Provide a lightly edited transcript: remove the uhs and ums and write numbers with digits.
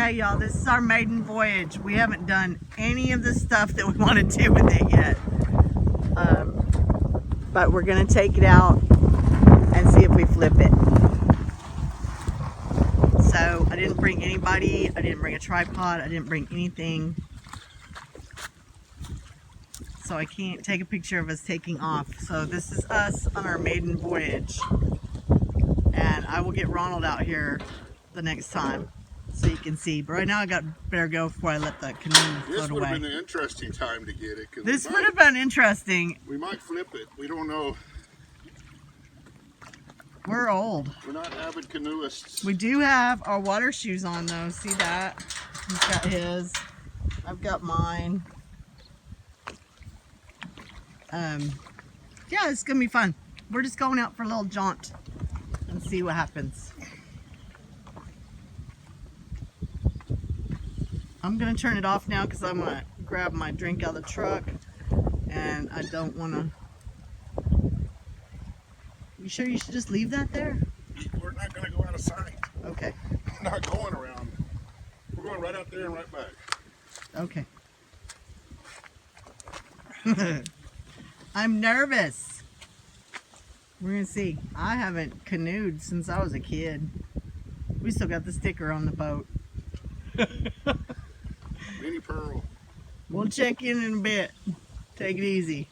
Okay, y'all, this is our maiden voyage. We haven't done any of the stuff that we want to do with it yet. But we're going to take it out and see if we flip it. So, I didn't bring anybody. I didn't bring a tripod. I didn't bring anything. So I can't take a picture of us taking off. So this is us on our maiden voyage. And I will get Ronald out here the next time so you can see. But right now I better go before I let the canoe float away. This would have been an interesting time to get it. This would have been interesting. We might flip it. We don't know. We're old. We're not avid canoeists. We do have our water shoes on though. See that? He's got his. I've got mine. Yeah, it's gonna be fun. We're just going out for a little jaunt and see what happens. I'm gonna turn it off now because I'm gonna grab my drink out of the truck and I don't wanna. You sure you should just leave that there? We're not gonna go out of sight. Okay. We're not going around. We're going right out there and right back. Okay. I'm nervous. We're gonna see. I haven't canoed since I was a kid. We still got the sticker on the boat. Mini Pearl. We'll check in a bit. Take it easy.